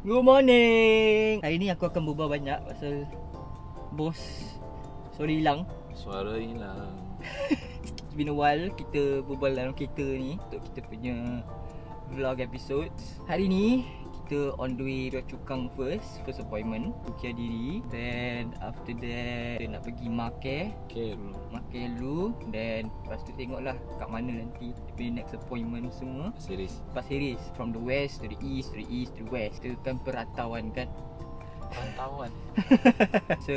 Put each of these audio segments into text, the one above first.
Good morning. Hari ni aku akan berbual banyak pasal bos sorry hilang. Suara hilang. It's been a while kita berbual dalam kereta ni untuk kita punya vlog episodes. Hari ni kita on the way Ria Cukang first appointment, ukia diri. Then after that kita nak pergi makan dulu. Then lepas tu tengoklah kat mana nanti kita punya next appointment semua. Pasir Ris. From the west to the east, to the east to the west. Kita kan perantauan kan. Perantauan. So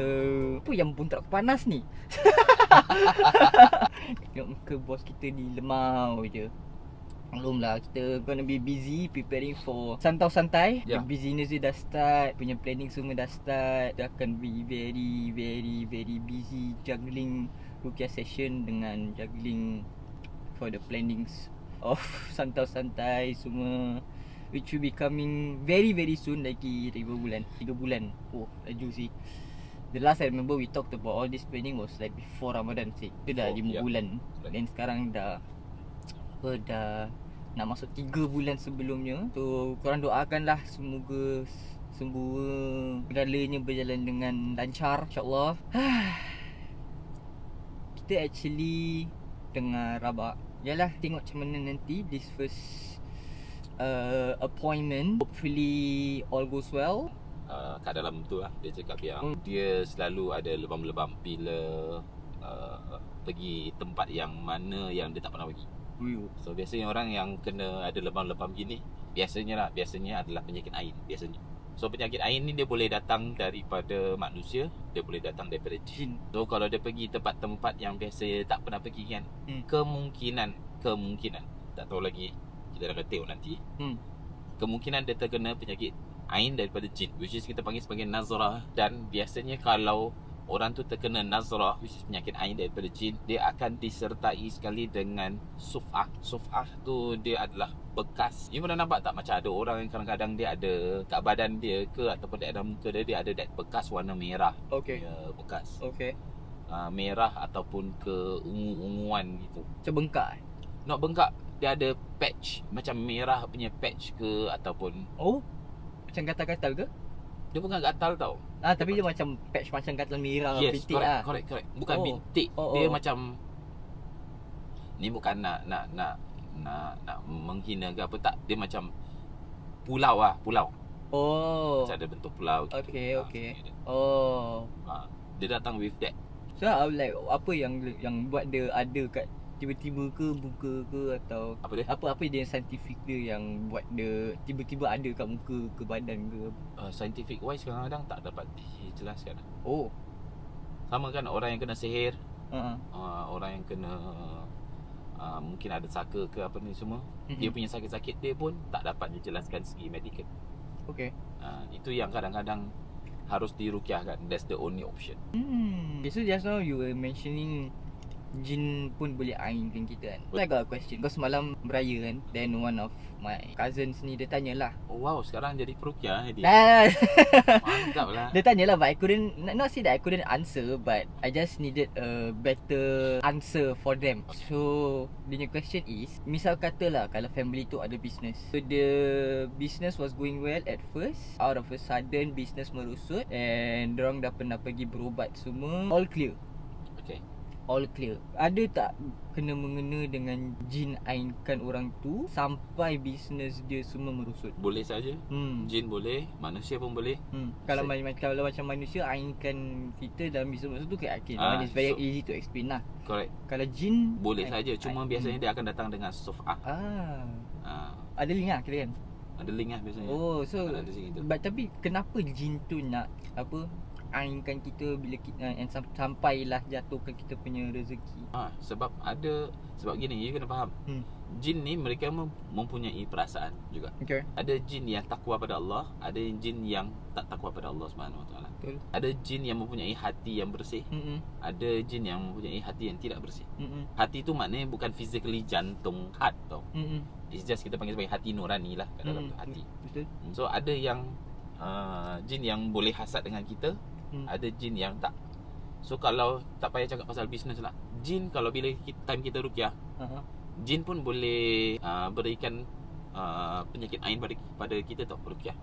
apa yang pun tak panas ni? Tengok muka bos kita ni lemau je. Maklumlah kita gonna be busy preparing for santau santai. The busyness dia dah start, punya planning semua dah start. Dia akan be very busy juggling Rukia session dengan juggling for the plannings of santau santai semua, which will be coming very soon, lagi 3 bulan. Oh laju sih. The last I remember we talked about all this planning was like before Ramadan sih. Itu dah 5 bulan. Dan sekarang dah nak masuk 3 bulan sebelumnya. So korang doakanlah semoga semua segalanya berjalan dengan lancar, insyaAllah. Kita actually tengah rabak. Yalah, tengok macam mana nanti this first appointment. Hopefully all goes well. Kat dalam tu lah dia cakap yang dia selalu ada lebam-lebam bila pergi tempat yang mana yang dia tak pernah pergi. So biasanya orang yang kena ada lebam-lebam gini biasanya adalah penyakit ain biasanya. So penyakit ain ni dia boleh datang daripada manusia, dia boleh datang daripada jin. So kalau dia pergi tempat-tempat yang biasa tak pernah pergi kan, kemungkinan tak tahu lagi, kita akan tengok nanti. Kemungkinan dia terkena penyakit ain daripada jin, which is kita panggil sebagai nazrah. Dan biasanya kalau orang tu terkena nazrah, which is penyakit ain daripada jin, dia akan disertai sekali dengan suf'ah. Suf'ah tu dia adalah bekas. You pernah nampak tak macam ada orang yang kadang-kadang dia ada kat badan dia ke ataupun dia ada muka dia ada that bekas warna merah. Bekas. Merah ataupun ke ungu-unguan gitu. Macam bengkak. Not bengkak, dia ada patch macam merah punya patch ke ataupun macam gatal-gatal ke? Dia bukan gatal tau. Tapi dia macam patch macam gatal merah, bintik lah. Correct. Bukan bintik. Dia macam, ni bukan nak menghina ke apa tak. Dia macam pulau. Macam ada bentuk pulau gitu. Okay. Dia datang with that. So like apa yang buat dia ada kat tiba-tiba ke muka ke, atau apa dia scientific dia yang buat dia tiba-tiba ada kat muka ke badan ke? Scientific wise kadang-kadang tak dapat dijelaskan. Sama kan orang yang kena sihir, orang yang kena mungkin ada saka ke apa ni semua, dia punya sakit-sakit dia pun tak dapat dijelaskan segi medical. Itu yang kadang-kadang harus dirukyahkan. That's the only option. Okay, so just now you were mentioning jin pun boleh ainkan kita kan. I got a question. Kau semalam beraya kan, then one of my cousins ni dia tanyalah, wow, sekarang jadi perukia dia. Mantap lah. Dia tanyalah, but I couldn't, not say that I couldn't answer, but I just needed a better answer for them. So dia punya question is, misal katalah kalau family tu ada business, so the business was going well at first, out of a sudden business merosot, and dorang dah pernah pergi berubat semua, all clear. All clear. Ada tak kena mengena dengan jin ainkan orang tu sampai bisnes dia semua merosot? Boleh saja. Jin boleh, manusia pun boleh. Kalau macam manusia ainkan kita dalam bisnes merosot tu it's very easy to explain lah. Correct. Kalau jin boleh saja, cuma biasanya dia akan datang dengan suf'ah. Ada link lah kira kan? Ada link lah biasanya. Tapi kenapa jin tu nak ainkan kita bila kita sampailah jatuhkan kita punya rezeki? Sebab gini, you kena faham. Jin ni mereka mempunyai perasaan juga. Ada jin yang takwa pada Allah, ada jin yang tak takwa pada Allah SWT. Ada jin yang mempunyai hati yang bersih, ada jin yang mempunyai hati yang tidak bersih. Hati tu maknanya bukan physically jantung, heart tau. It's just kita panggil sebagai hati nurani lah kat dalam tu, hati. So ada yang jin yang boleh hasad dengan kita, ada jin yang tak. So kalau tak payah cakap pasal bisnes lah, jin kalau bila time kita rukyah, jin pun boleh berikan penyakit ain pada kita tau, ruqyah.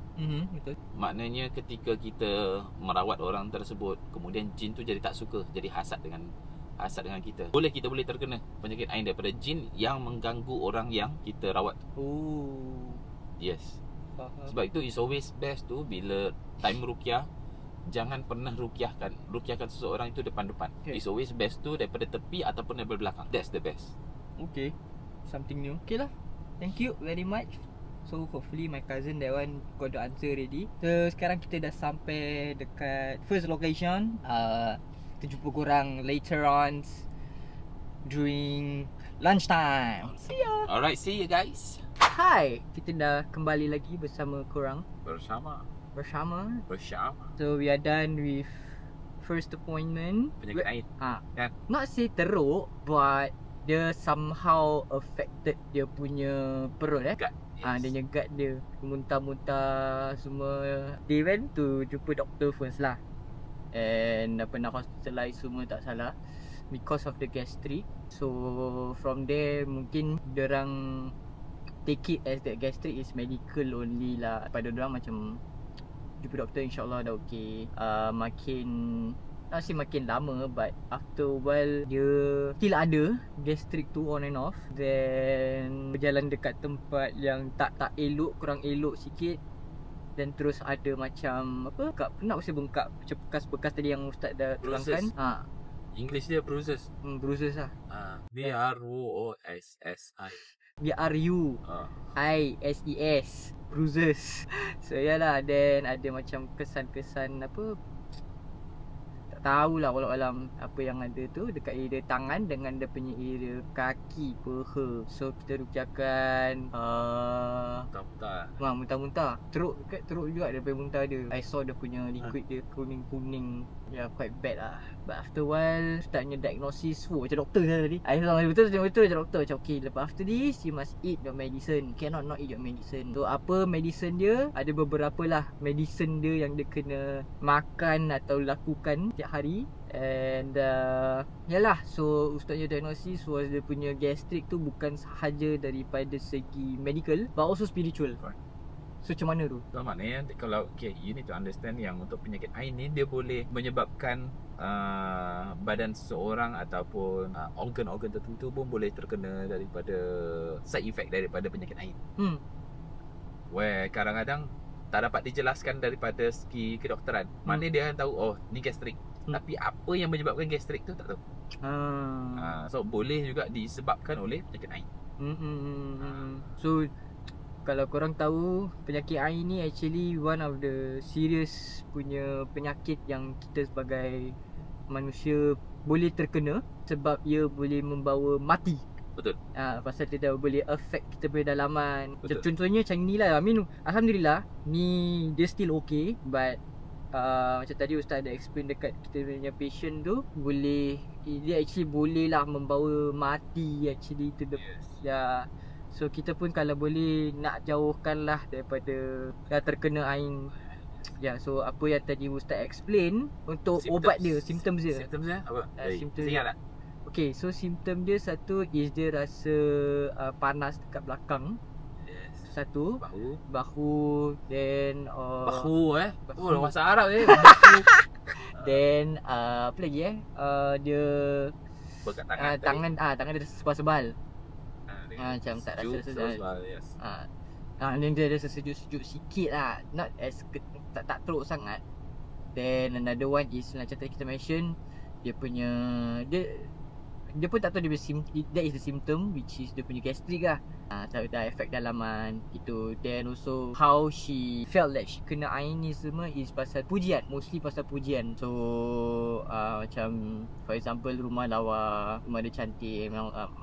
Betul. Maknanya ketika kita merawat orang tersebut, kemudian jin tu jadi tak suka, jadi hasad dengan kita. Kita boleh terkena penyakit ain daripada jin yang mengganggu orang yang kita rawat. Yes. Sebab itu it's always best tu bila time ruqyah, jangan pernah ruqyahkan seseorang itu depan-depan. It's always best tu daripada tepi ataupun daripada belakang. That's the best. Okay, something new. Okay lah, thank you very much. So hopefully my cousin that one got the answer already. So sekarang kita dah sampai dekat first location. Kita jumpa korang later on during lunchtime. See ya. Alright, see you guys. Hi, kita dah kembali lagi bersama korang. Bersama. So we are done with first appointment. Penyakit ain. Kan? Not say teruk, but dia somehow affected dia punya perut Gut. Yes. Dia punya gut dia muntah-muntah semua. They went to jumpa doktor first lah, and pernah hospitalize semua tak salah because of the gastric. So from there mungkin diorang take it as that gastric is medical only lah. Pada diorang macam jumpa doktor insyaAllah dah okay. Makin lama, but after a while dia still ada gastric tu on and off. Then berjalan dekat tempat yang tak elok, kurang elok sikit. Dan terus ada macam nak mesti bengkak macam bekas-bekas tadi yang Ustaz dah terangkan. English dia bruises. Bruises lah. B-R-O-O-S-S-I. B-R-U-I-S-E-S. Bruises. So yalah, then ada macam kesan-kesan tak tahulah walau-alam apa yang ada tu dekat area tangan dengan dia punya area kaki, peha. So kita ruqyahkan muntah-muntah. Teruk juga daripada muntah dia. I saw dia punya liquid dia kuning-kuning. Quite bad lah. But after a while Ustaznya diagnosis macam doktor saya tadi. I saw betul macam doktor. Macam okay, lepas after this you must eat your medicine. Cannot not eat your medicine. So apa medicine dia? Ada beberapa lah medicine dia yang dia kena makan atau lakukan setiap hari. And yalah, so Ustaznya diagnosis was dia punya gastric tu bukan sahaja daripada segi medical but also spiritual. So macam mana tu? So maknanya kalau you need to understand yang untuk penyakit ain ni dia boleh menyebabkan badan seseorang ataupun organ-organ tertentu pun boleh terkena daripada side effect daripada penyakit ain. Where kadang-kadang tak dapat dijelaskan daripada segi kedokteran. Maknanya dia akan tahu ni gastrik. Tapi apa yang menyebabkan gastrik tu tak tahu. So boleh juga disebabkan oleh penyakit ain. So kalau korang tahu, penyakit ain ni actually one of the serious punya penyakit yang kita sebagai manusia boleh terkena sebab ia boleh membawa mati. Betul. Pasal dia dah boleh affect kita punya dalaman. Contohnya macam ni lah. Alhamdulillah ni dia still okay, but macam tadi Ustaz ada explain dekat kita punya patient tu, dia actually boleh lah membawa mati actually to the So kita pun kalau boleh nak jauhkan lah daripada dah terkena ain. So apa yang tadi Ustaz explain untuk obat dia, symptoms dia. Symptoms dia apa? Ingat tak? Okay, so symptom dia satu is dia rasa panas dekat belakang. Satu, bahu. Then bahu bahasa Arab bahu. Then apa lagi dia bekat tangan dia sebal-sebal. Macam tak rasa sebal. Then dia rasa sejuk-sejuk sikit lah. Not as tak teruk sangat. Then another one is macam tadi kita mention, dia punya dia pun tak tahu that is the symptom, which is dia punya gastric lah. Dah effect dalaman gitu. Then also how she felt like she kena ain ni semua is pasal pujian, mostly pasal pujian. So macam for example rumah lawa, rumah dia cantik,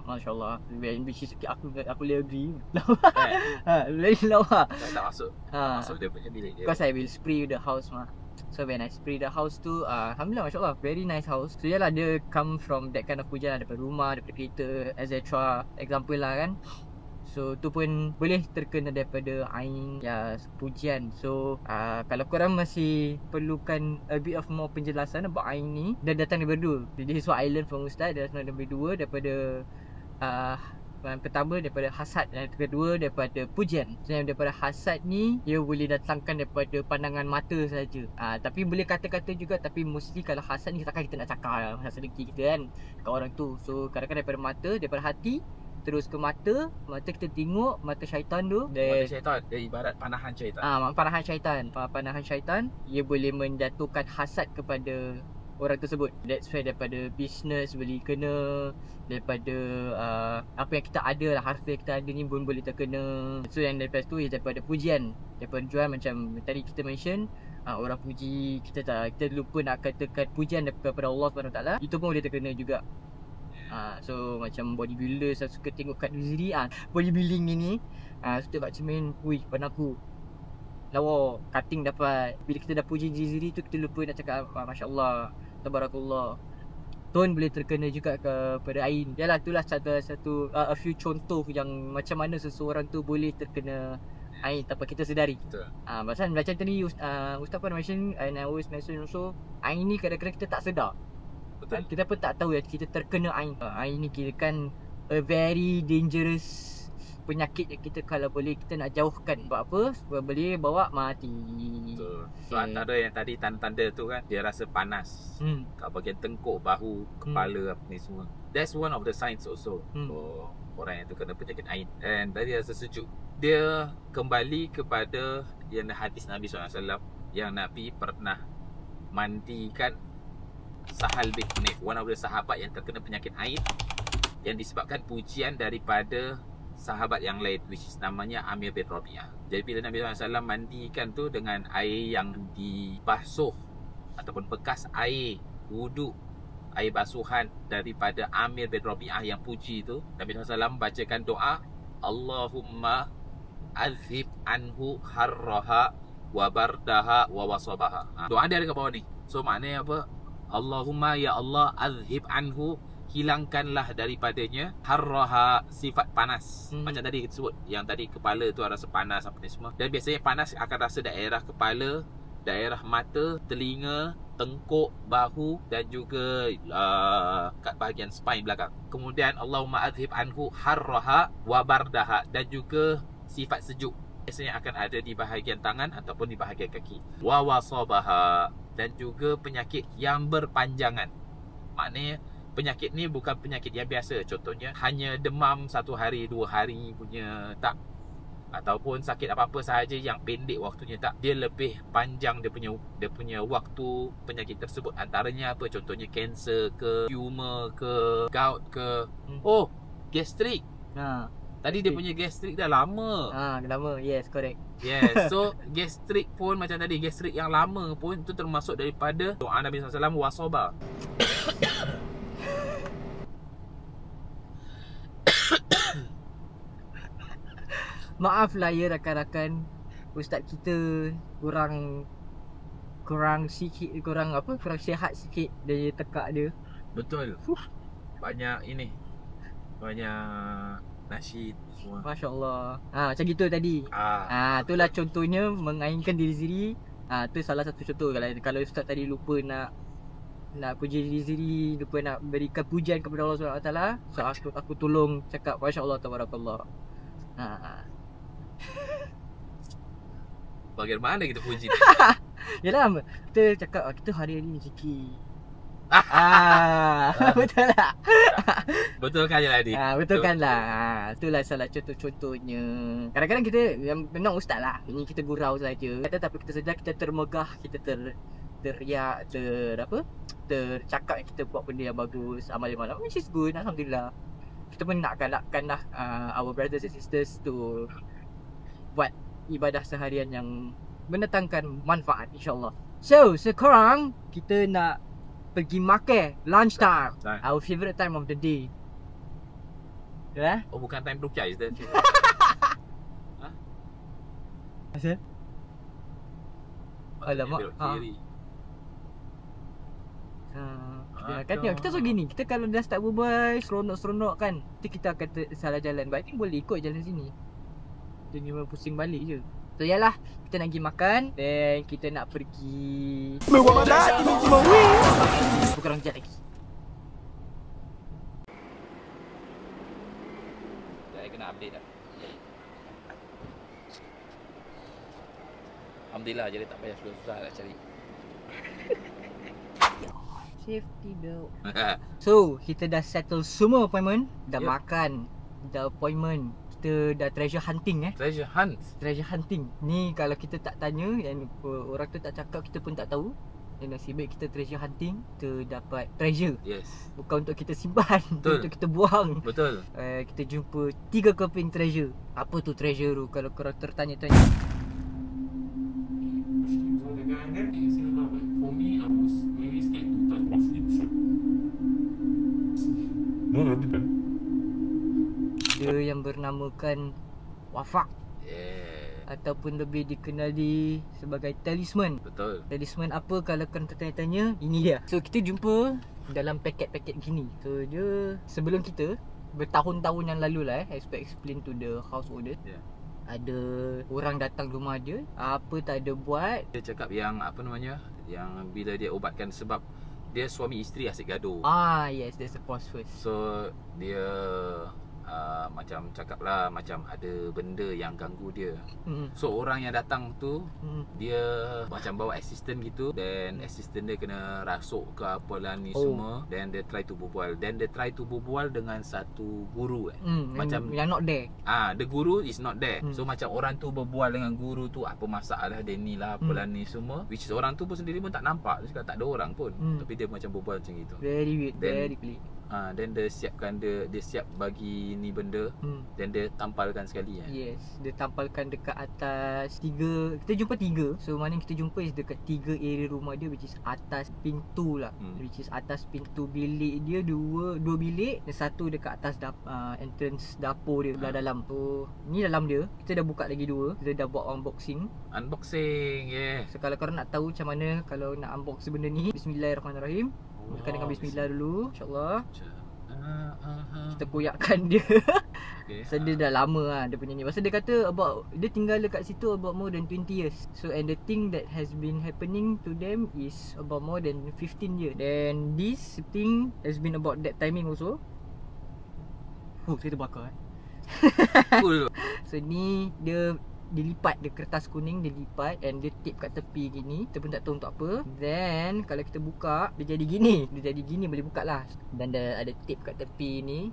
masya-Allah, which is aku boleh agree. Lawa. Tak masuk. Masuk dia punya bilik dia. Because I will spray the house mah. So when I spray the house tu, alhamdulillah, masya-Allah, very nice house. So yalah, dia come from that kind of pujian daripada rumah, daripada kereta, etc. Example lah kan. So tu pun boleh terkena daripada ain pujian. So kalau korang masih perlukan a bit of more penjelasan about ain ni, dia datang daripada dua. This is what I learned from Ustaz. Dia datang daripada dua, daripada Yang pertama daripada hasad, dan yang kedua daripada pujian. So yang daripada hasad ni dia boleh datangkan daripada pandangan mata saja. Tapi boleh kata-kata juga, tapi mostly kalau hasad ni takkan kita nak cakap hasad dengki kita kan kat orang tu. So kadang-kadang daripada mata, daripada hati terus ke mata kita tengok mata syaitan tu. Mata syaitan dia ibarat panahan syaitan. Panahan syaitan ia boleh menjatuhkan hasad kepada orang tersebut. That's why daripada business boleh kena, daripada apa yang kita ada lah, harta yang kita ada ni pun boleh terkena. So yang daripada tu daripada pujian, daripada jual macam tadi kita mention, orang puji kita kita lupa nak katakan pujian daripada Allah SWT, itu pun boleh terkena juga. So macam bodybuilder saya suka tengok kat diri bodybuilding ni suka kat cermin, wih pada aku lawa, cutting dapat. Bila kita dah puji diri sendiri tu, kita lupa nak cakap Masya Allah, Tabarakallah. Tone boleh terkena juga kepada Ain. Yalah, itulah satu a few contoh yang macam mana seseorang tu boleh terkena Ain tanpa kita sedari. Betul. Macam tadi Ustaz pun mention, and I always mention also, Ain ni kadang-kadang kita tak sedar. Betul. Kita pun tak tahu kita terkena Ain. Ain ni kira kan a very dangerous penyakit yang kita kalau boleh kita nak jauhkan. Sebab apa? Sebab boleh bawa mati. Betul. So antara yang tadi tanda-tanda tu kan, dia rasa panas kat bahagian tengkuk, bahu, kepala apa ni semua. That's one of the signs also for orang yang terkena penyakit Ain. And tadi rasa sejuk. Dia kembali kepada yang hadis Nabi SAW yang Nabi pernah mandikan Sahal bin Hunayf, one of the sahabat yang terkena penyakit Ain, yang disebabkan pujian daripada sahabat yang lain, which is namanya Amir bin Rabi'ah. Jadi bila Nabi SAW mandikan tu dengan air yang dibasuh ataupun bekas air wudu, air basuhan daripada Amir bin Rabi'ah yang puji tu, Nabi SAW bacakan doa, Allahumma azhib anhu harraha wa bardaha wa wasabaha. Doa dia ada kat bawah ni. So maknanya apa? Allahumma ya Allah azhib anhu, hilangkanlah daripadanya harraha, sifat panas. Macam tadi kita sebut, yang tadi kepala tu rasa panas apa ni semua. Dan biasanya panas akan rasa daerah kepala, daerah mata, telinga, tengkuk, bahu dan juga kat bahagian spine belakang. Kemudian Allahumma azhib anhu harraha wa bardaha, dan juga sifat sejuk biasanya akan ada di bahagian tangan ataupun di bahagian kaki. Wa wasabaha, dan juga penyakit yang berpanjangan. Maknanya penyakit ni bukan penyakit yang biasa. Contohnya hanya demam 1 hari 2 hari punya, tak. Ataupun sakit apa-apa sahaja yang pendek waktunya, tak. Dia lebih panjang dia punya waktu penyakit tersebut. Antaranya apa? Contohnya kanser ke, tumor ke, gout ke. Oh, gastrik. Tadi dia punya gastrik dah lama. Lama. Yes, correct. Yes. So gastrik pun macam tadi, gastrik yang lama pun itu termasuk daripada doa Nabi SAW, wasaba. Maaf lah ya rakan-rakan, ustaz kita kurang sikit, kurang sihat sikit dari tekak dia. Betul. Banyak ini, banyak nasyid semua. Masya Allah. Macam gitu tadi. Itulah contohnya mengainkan diri sendiri. Tu salah satu contoh. Kalau ustaz tadi lupa nak puji diri sendiri, lupa nak berikan pujian kepada Allah SWT, so aku tolong cakap Masya Allah, Tabarakallah. Bagian mana kita puji? Yalah, kita cakap kita hari-hari zikir. Betul tak? Betulkan je lah Adik. Betulkan lah. Itulah salah contoh-contohnya. Kadang-kadang kita memang ustaz lah, ini kita gurau saja. Tapi kita sedar kita termegah, kita teriak, tercakap yang kita buat benda yang bagus, amal yang malam, which is good, Alhamdulillah. Kita pun nak galakkan lah our brothers and sisters to buat ibadah seharian yang mendatangkan manfaat, insyaAllah. So sekarang kita nak pergi makan, lunch time, our favourite time of the day. Oh, bukan time Rukyah, is that? Asal? Alamak. Kita so gini, kita kalau dah start berbual seronok-seronok kan, kita akan salah jalan. But I think boleh ikut jalan sini. Dia memang pusing balik je. So yalah, kita nak pergi makan, then kita nak pergi kurang jap lagi. Alhamdulillah, jadi tak payah susah nak cari. Safety belt. So, kita dah settle semua appointment. Dah makan. Dah appointment. Kita dah treasure hunting Treasure hunt. Treasure hunting. Ni kalau kita tak tanya, yang orang tu tak cakap, kita pun tak tahu. Dan nasib baik kita treasure hunting, kita dapat treasure. Yes. Bukan untuk kita simpan, Betul. untuk kita buang. Betul. Kita jumpa 3 keping treasure. Apa tu treasure tu kalau korang tertanya-tanya? For me, I was very scared to touch off inside. No, I didn't. Dia yang bernamakan wafak, ataupun lebih dikenali sebagai talisman. Betul. Talisman apa kalau korang tertanya-tanya? Ini dia. So kita jumpa dalam paket-paket gini. So dia sebelum kita, bertahun-tahun yang lalu lah I explain to the house owner. Ada orang datang rumah dia, apa tak ada buat. Dia cakap yang apa namanya, yang bila dia ubatkan sebab dia suami isteri asyik gaduh. Yes, that's the pause first. So dia macam cakap lah, macam ada benda yang ganggu dia. So orang yang datang tu dia macam bawa assistant gitu, dan assistant dia kena rasuk ke apalah ni semua. Then dia try to berbual. Then dia try to berbual dengan satu guru macam yang not there. the guru is not there. So macam orang tu berbual dengan guru tu, apa masalah dia ni lah, apalah ni semua, which is orang tu pun sendiri pun tak nampak. Dia cakap tak ada orang pun, tapi dia macam berbual macam gitu. Very weird, Then, very pelik. Then dia siapkan, dia siap bagi ni benda. Then dia tampalkan sekali Yes, dia tampalkan dekat atas 3. Kita jumpa 3. So mana yang kita jumpa is dekat 3 area rumah dia, which is atas pintu lah. Which is atas pintu bilik dia, 2 bilik, dan 1 dekat atas entrance dapur dia belah dalam. So ni dalam dia. Kita dah buka lagi 2. Kita dah buat unboxing. So kalau korang nak tahu macam mana kalau nak unbox benda ni, bismillahirrahmanirrahim. Mulakan dengan bismillah dulu, insyaAllah. Kita koyakkan dia. So dia dah lama lah dia punya ni. Pasal dia kata dia tinggal dekat situ about more than 20 years. So and the thing that has been happening to them is about more than 15 years. Then this thing has been about that timing also. Kita bakar Cool. So ni dia dilipat, dia kertas kuning dia lipat, and dia tape kat tepi gini. Kita pun tak tahu untuk apa. Then kalau kita buka, dia jadi gini. Boleh buka lah. Dan ada tape kat tepi ni.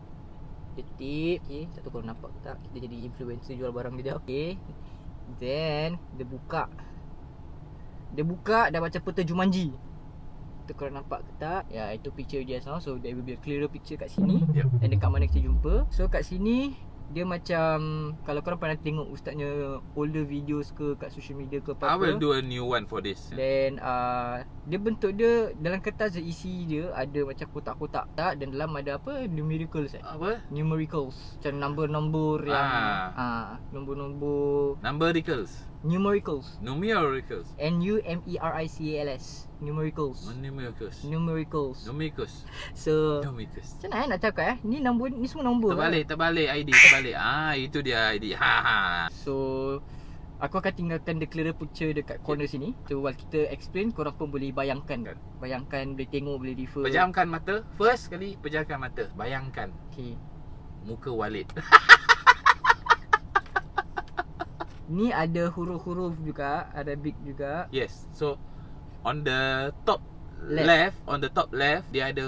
Dia tape. Tak tahu korang nampak tak. Kita jadi influencer jual barang dia. Then dia buka dah macam peta Jumanji. Kita korang nampak ke tak? Ya, itu picture just now. So there will be a clearer picture kat sini. And dekat mana kita jumpa. So kat sini dia macam, kalau korang pernah tengok ustaznya older videos ke kat social media ke apa-apa, I will do a new one for this. Then dia bentuk dia dalam kertas je, isi dia ada macam kotak-kotak tak, dan dalam ada apa, numericals Apa? Numericals. Macam nombor-nombor yang nombor-nombor Numbericals. Numericals. Numericals. Numericals. Numericals. So macam mana nak cakap ni nombor, ni semua nombor. Terbalik ID. Itu dia ID. So aku akan tinggalkan the clearer picture dekat corner sini. So while kita explain, korang pun boleh bayangkan. Bayangkan, boleh tengok, boleh refer. Pejamkan mata. First kali pejamkan mata. Bayangkan muka Walid. Ni ada huruf-huruf juga, Arabic juga. Yes. So on the top left, dia ada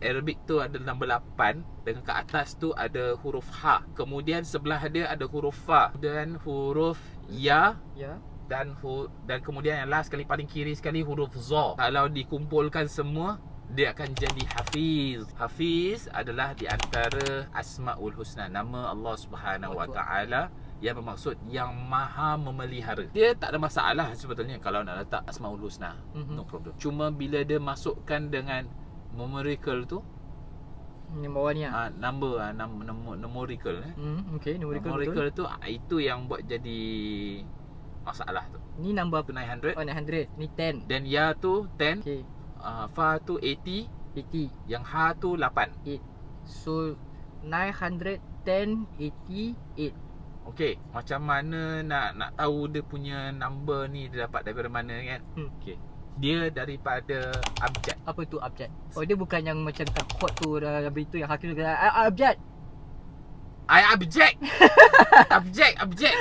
Arabic tu ada nombor 8, dengan ke atas tu ada huruf H. Kemudian sebelah dia ada huruf Fa, dan huruf Ya. Dan kemudian yang last sekali, paling kiri sekali, huruf Za. Kalau dikumpulkan semua, dia akan jadi Hafiz. Hafiz adalah di antara Asmaul Husna, nama Allah Subhanahu Wa Taala yang bermaksud yang maha memelihara. Dia tak ada masalah sebetulnya kalau nak letak Asmaul Husna. No problem. Cuma bila dia masukkan dengan numerical tu, yang bawah ni numerical numerical tu, itu yang buat jadi masalah tu. Ni nombor apa? 900. 900. Ni 10. Dan ya tu 10. Fa tu 80. Yang H tu 8. So 910 88. Okey, macam mana nak tahu dia punya number ni dia dapat daripada mana kan? Okey. Dia daripada abjad. Apa tu abjad? Oh, dia bukan yang macam kat court tu dah berita yang hakim kata abjad. I object. Object. Object.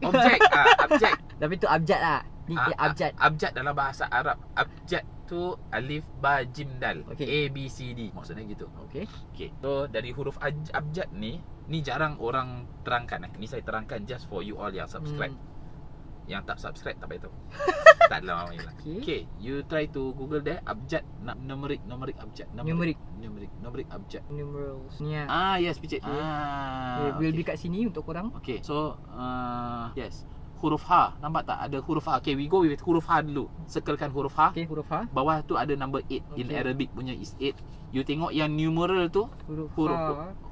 Object. Tapi tu abjad lah. Ni abjad. Abjad dalam bahasa Arab. Abjad tu alif ba jim dal. Okay. A B C D. Maksudnya gitu. Okay. So dari huruf abjad ni jarang orang terangkan. Ni saya terangkan just for you all yang subscribe. Yang tak subscribe tak payah tahu. Tak adalah main lah. Okay, you try to Google there abjad, numerik abjad. Numerik abjad. Numerals. Ni lah. Yes, picit. Will be kat sini untuk korang. Okay, so yes. Huruf H, nampak tak? Ada huruf H. Okay, we go with huruf H dulu. Circlekan huruf H. Okay, huruf H. Bawah tu ada number 8. In Arabic punya is 8. You tengok yang numeral tu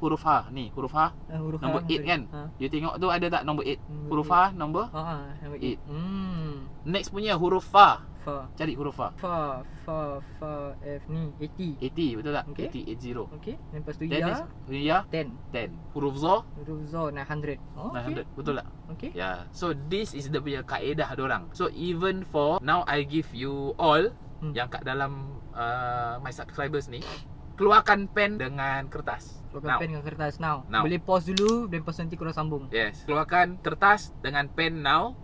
huruf H. Ni huruf H. Nombor 8 kan? You tengok tu ada tak nombor 8? Huruf H nombor 8. Next punya huruf Fa. Cari huruf Fa. Fa F ni 80. 80 betul tak? Okay. 80. Okay. Lepas tu Ya 10. Huruf Za 900. 900. Betul tak? Okay. Yeah. So this is the punya kaedah dorang. So even for now I give you all yang kat dalam my subscribers ni, keluarkan pen dengan kertas. Keluarkan pen dengan kertas now. Boleh pause dulu dan lepas nanti korang sambung. Yes. Keluarkan kertas dengan pen now.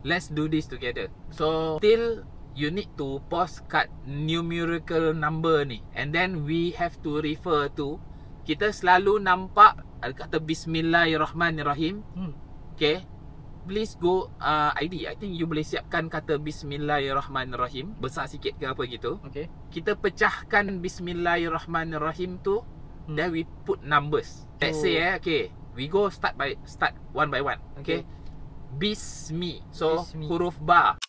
Let's do this together. So till you need to pause kat numerical number ni, and then we have to refer to, kita selalu nampak ada kata Bismillahirrahmanirrahim. Okay, please go ID. I think you boleh siapkan kata Bismillahirrahmanirrahim besar sikit ke apa gitu. Okay. Kita pecahkan Bismillahirrahmanirrahim tu, then we put numbers. Let's say okay, we go start one by one. Okay. Bismi. So huruf ba.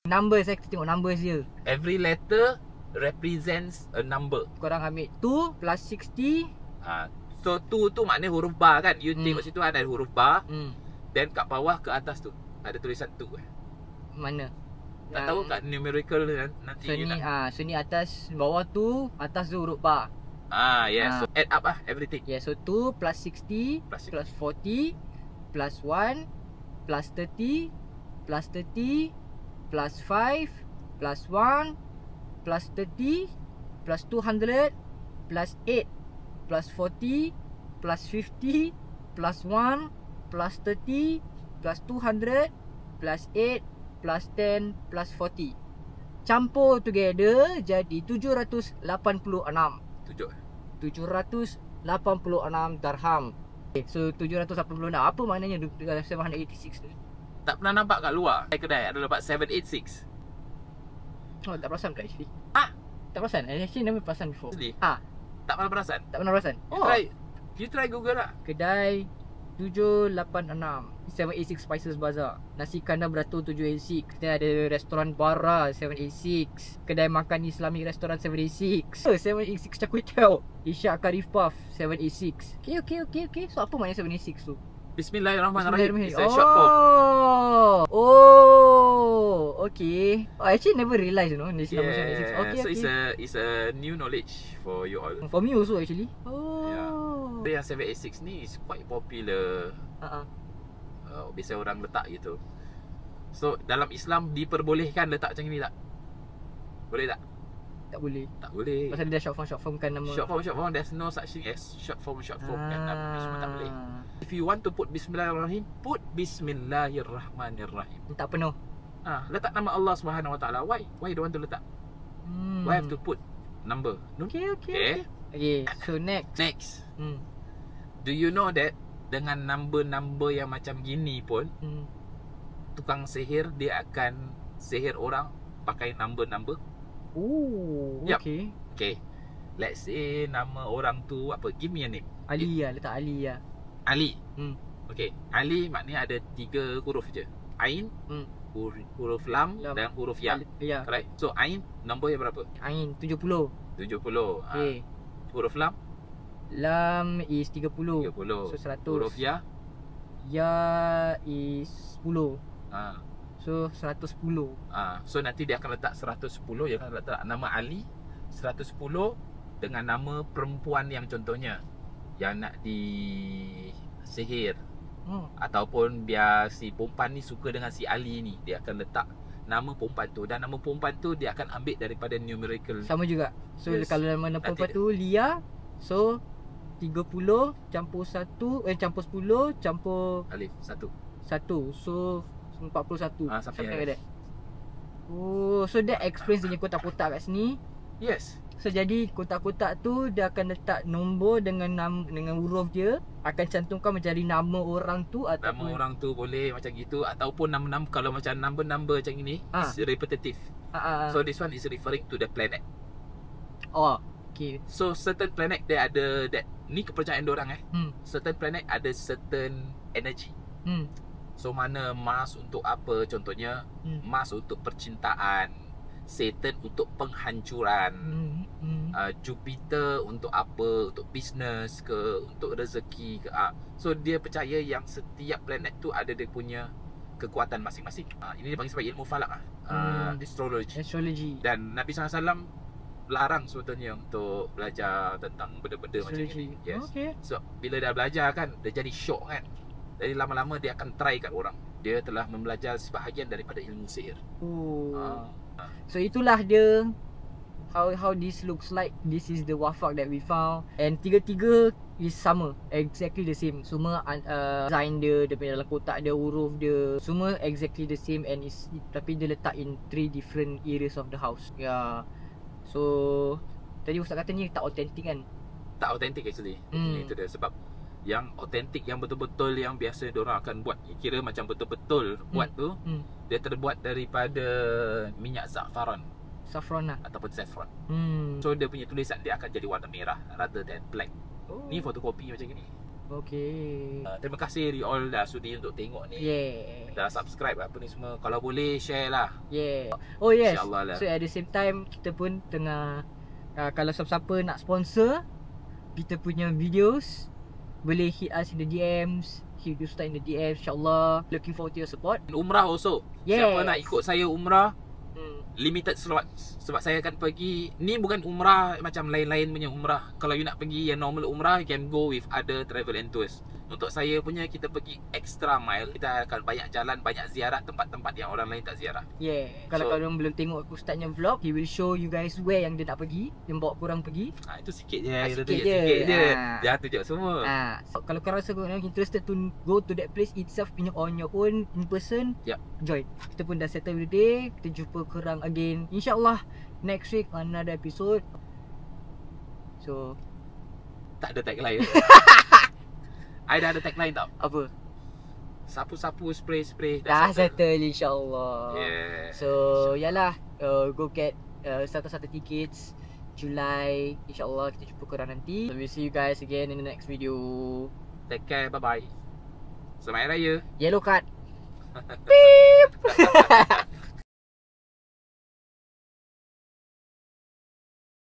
Numbers, saya tengok numbers dia. Every letter represents a number. Korang ambil 2 plus 60. So 2 tu maknanya huruf ba kan. You tengok situ ada huruf ba. Then kat bawah ke atas tu ada tulisan 2 Mana? Tak tahu kat numerical nanti. So ni atas, bawah tu, atas tu huruf ba. Yes. So add up everything. Yeah, so 2 plus 60 plus 40 plus 1 plus 30 plus 30 plus 5 plus 1 plus 30 plus 200 plus 8 plus 40 plus 50 plus 1 plus 30 plus 200 plus 8 plus 10 plus 40. Campur together jadi 786 dirham. Okay, so 786. Apa maknanya 786 ni? Tak pernah nampak kat luar kedai ada dapat 786. Oh, tak perasan pula actually. Tak perasan. Actually never perasan before. Tak pernah perasan? Tak pernah perasan. You try Google lah. Kedai 786 786 Spices Bazaar. Nasi kandar beratur 786. Kita ada restoran Bara 786. Kedai makan Islami restoran 786. 786 Char Kway Teow. Ishak Karif Puff 786. Okay. So apa maknanya 786 tu? Bismillahirrahmanirrahim. It's a short form. Okay. Actually never realised this number 786. Okay. So it's a new knowledge for you all. For me also actually. Yang 786 ni is quite popular. Biasa orang letak gitu. So dalam Islam diperbolehkan letak macam ni tak? Boleh tak? Tak boleh. Tak boleh. Pasal dia short form kan nama. Short form, there's no such thing as short form kan. Semua tak boleh. If you want to put Bismillahirrahmanirrahim, put Bismillahirrahmanirrahim. Tak penuh. Letak nama Allah Subhanahu Wa Taala. Why you don't want to letak? Why have to put number? Okay. So next. Do you know that dengan number-number yang macam gini pun tukang sihir dia akan sihir orang pakai number-number? Okay. Let's say nama orang tu apa? Give me a name. Ali lah, letak Ali lah. Ali. Okay. Ali maknanya ada 3 huruf je. Ain, huruf lam dan huruf ya. Right. So Ain nombor yang berapa? Ain 70. Okay. Huruf lam? Lam is 30. So 100. Huruf ya? Ya is 10. So 110. So nanti dia akan letak 110. Dia akan letak nama Ali 110 dengan nama perempuan yang contohnya yang nak disihir. Ataupun biar si perempuan ni suka dengan si Ali ni, dia akan letak nama perempuan tu. Dan nama perempuan tu dia akan ambil daripada numerical. Sama juga. So kalau nama perempuan tu Lia, so 30 campur 1 campur 10 campur Alif 1. 1. So 41. Something like like that. Oh, so that explains dia kotak-kotak kat sini. Yes. So jadi kotak-kotak tu dia akan letak nombor dengan dengan huruf dia, akan cantumkan mencari nama orang tu Nama ataupun orang tu boleh macam gitu, ataupun nama-nama, kalau macam number-number macam ini is repetitive. So this one is referring to the planet. Oh, okay. So certain planet dia ada that, ni kepercayaan diorang certain planet ada certain energy. So mana Mars untuk apa contohnya? Mars untuk percintaan, Saturn untuk penghancuran, Jupiter untuk apa? Untuk business ke, untuk rezeki ke. So dia percaya yang setiap planet tu ada dia punya kekuatan masing-masing. Ini dia panggil sebagai ilmu falak, astrology. Dan Nabi SAW larang sebetulnya untuk belajar tentang benda-benda macam ni. Yes. Okay. So bila dah belajar kan, dia jadi syok kan. Jadi lama-lama dia akan try kat orang. Dia telah membelajar sebahagian daripada ilmu sihir. So itulah dia how this looks like. This is the wafak that we found, and tiga-tiga is sama, exactly the same. Semua design dia punya dalam kotak dia, huruf dia, semua exactly the same, and tapi dia letak in 3 different areas of the house. So tadi Ustaz kata ni tak authentic kan? Tak authentic actually. Itu dia sebab yang authentic, yang betul-betul yang biasa diorang akan buat, kira macam betul-betul buat tu, dia terbuat daripada minyak saffron lah ataupun saffron. So dia punya tulisan dia akan jadi warna merah rather than black. Ni fotokopi macam ni. Okay. Terima kasih you all dah sudi untuk tengok ni. Dah subscribe apa ni semua. Kalau boleh share lah. Oh yes. InsyaAllah lah. So at the same time kita pun tengah kalau siapa-siapa nak sponsor kita punya videos, boleh hit us in the DMs, hit Ustaz in the DMs, insyaAllah. Looking forward to your support. Umrah also. Siapa nak ikut saya umrah, limited slots. Sebab saya akan pergi, ni bukan umrah macam lain-lain punya umrah. Kalau you nak pergi yang normal umrah, you can go with other travel and tours. Untuk saya punya, kita pergi extra mile. Kita akan banyak jalan, banyak ziarah tempat-tempat yang orang lain tak ziarah. Kalau korang belum tengok Ustaznya vlog, he will show you guys where yang dia nak pergi, yang bawa korang pergi. Itu sikit je. Sikit je. Jangan tunjuk semua. So, kalau korang rasa korang interested to go to that place itself on your own, in person, join. Kita pun dah settle the day. Kita jumpa korang again, InsyaAllah next week on another episode. So tak ada tagline. I dah ada tagline tau. Apa? Sapu-sapu, spray-spray. Dah settle insyaAllah. So yalah, go get starter tickets Julai. InsyaAllah kita jumpa korang nanti. So we'll see you guys again in the next video. Take care, bye-bye. Selamat Hari Raya. Yellow card. Peace.